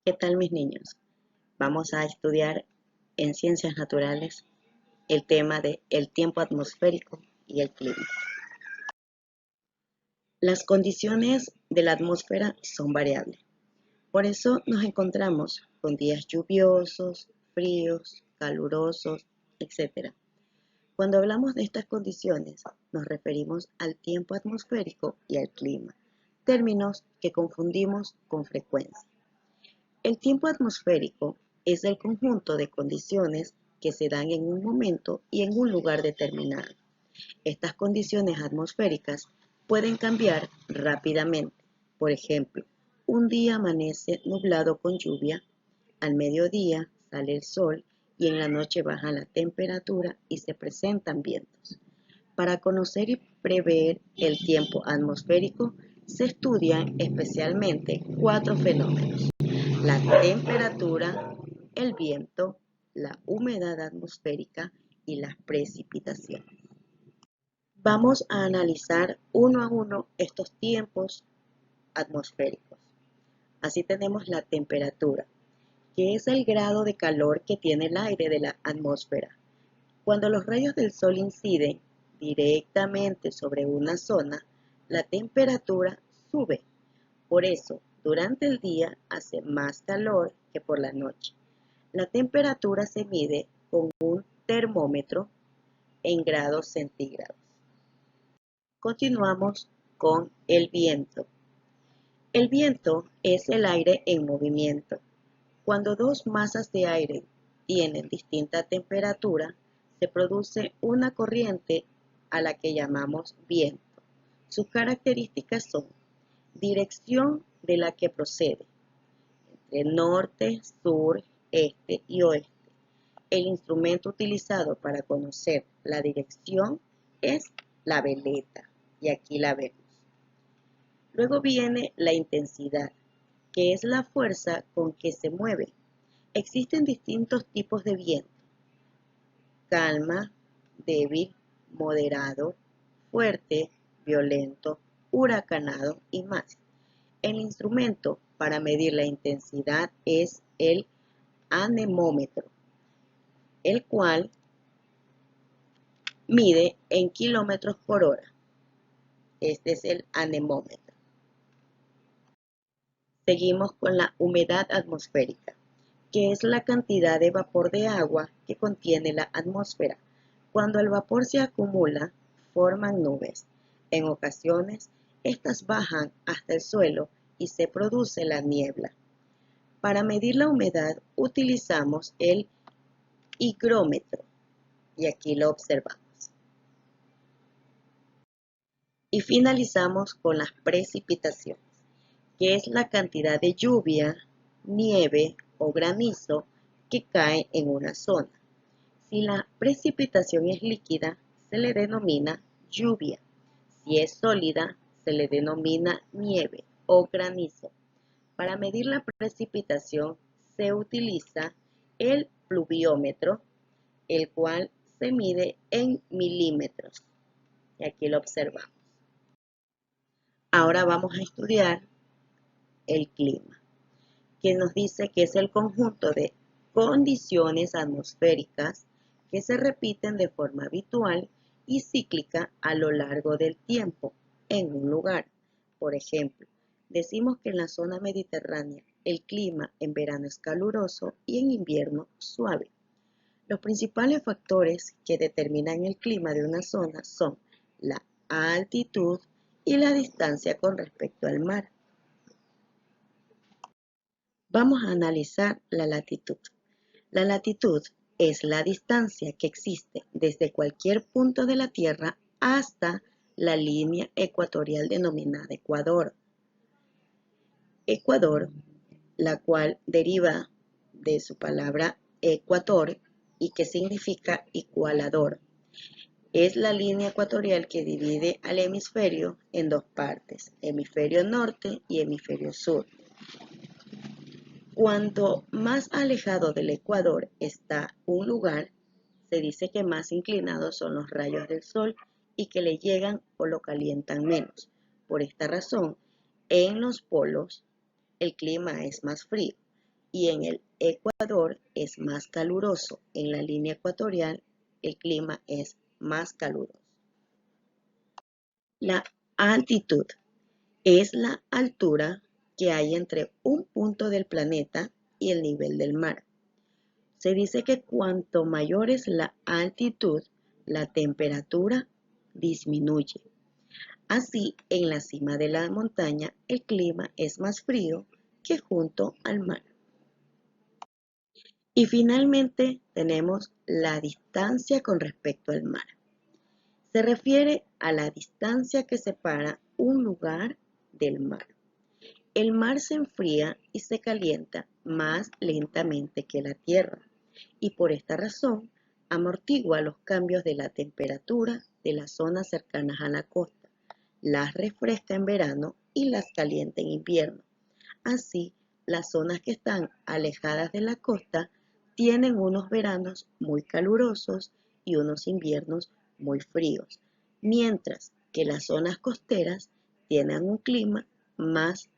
¿Qué tal, mis niños? Vamos a estudiar en ciencias naturales el tema de el tiempo atmosférico y el clima. Las condiciones de la atmósfera son variables. Por eso nos encontramos con días lluviosos, fríos, calurosos, etc. Cuando hablamos de estas condiciones, nos referimos al tiempo atmosférico y al clima, términos que confundimos con frecuencia. El tiempo atmosférico es el conjunto de condiciones que se dan en un momento y en un lugar determinado. Estas condiciones atmosféricas pueden cambiar rápidamente. Por ejemplo, un día amanece nublado con lluvia, al mediodía sale el sol y en la noche baja la temperatura y se presentan vientos. Para conocer y prever el tiempo atmosférico se estudian especialmente 4 fenómenos: la temperatura, el viento, la humedad atmosférica y las precipitaciones. Vamos a analizar uno a uno estos tiempos atmosféricos. Así tenemos la temperatura, que es el grado de calor que tiene el aire de la atmósfera. Cuando los rayos del sol inciden directamente sobre una zona, la temperatura sube. Por eso, durante el día hace más calor que por la noche. La temperatura se mide con un termómetro en grados centígrados. Continuamos con el viento. El viento es el aire en movimiento. Cuando dos masas de aire tienen distinta temperatura, se produce una corriente a la que llamamos viento. Sus características son dirección de la que procede, entre norte, sur, este y oeste. El instrumento utilizado para conocer la dirección es la veleta, y aquí la vemos. Luego viene la intensidad, que es la fuerza con que se mueve. Existen distintos tipos de viento: calma, débil, moderado, fuerte, violento, huracanado y más. El instrumento para medir la intensidad es el anemómetro, el cual mide en kilómetros por hora. Este es el anemómetro. Seguimos con la humedad atmosférica, que es la cantidad de vapor de agua que contiene la atmósfera. Cuando el vapor se acumula, forman nubes. En ocasiones, estas bajan hasta el suelo y se produce la niebla. Para medir la humedad utilizamos el higrómetro, y aquí lo observamos. Y finalizamos con las precipitaciones, que es la cantidad de lluvia, nieve o granizo que cae en una zona. Si la precipitación es líquida, se le denomina lluvia. Si es sólida, se le denomina nieve o granizo. Para medir la precipitación se utiliza el pluviómetro, el cual se mide en milímetros. Y aquí lo observamos. Ahora vamos a estudiar el clima, que nos dice que es el conjunto de condiciones atmosféricas que se repiten de forma habitual y cíclica a lo largo del tiempo en un lugar. Por ejemplo, decimos que en la zona mediterránea el clima en verano es caluroso y en invierno suave. Los principales factores que determinan el clima de una zona son la altitud y la distancia con respecto al mar. Vamos a analizar la latitud. La latitud es la distancia que existe desde cualquier punto de la Tierra hasta la línea ecuatorial denominada Ecuador. Ecuador, la cual deriva de su palabra ecuator y que significa igualador. Es la línea ecuatorial que divide al hemisferio en dos partes, hemisferio norte y hemisferio sur. Cuanto más alejado del ecuador está un lugar, se dice que más inclinados son los rayos del sol y que le llegan o lo calientan menos. Por esta razón, en los polos el clima es más frío y en el Ecuador es más caluroso. En la línea ecuatorial el clima es más caluroso. La altitud es la altura que hay entre un punto del planeta y el nivel del mar. Se dice que cuanto mayor es la altitud, la temperatura disminuye. Así, en la cima de la montaña, el clima es más frío que junto al mar. Y finalmente tenemos la distancia con respecto al mar. Se refiere a la distancia que separa un lugar del mar. El mar se enfría y se calienta más lentamente que la tierra y por esta razón amortigua los cambios de la temperatura de las zonas cercanas a la costa, las refresca en verano y las calienta en invierno. Así, las zonas que están alejadas de la costa tienen unos veranos muy calurosos y unos inviernos muy fríos, mientras que las zonas costeras tienen un clima más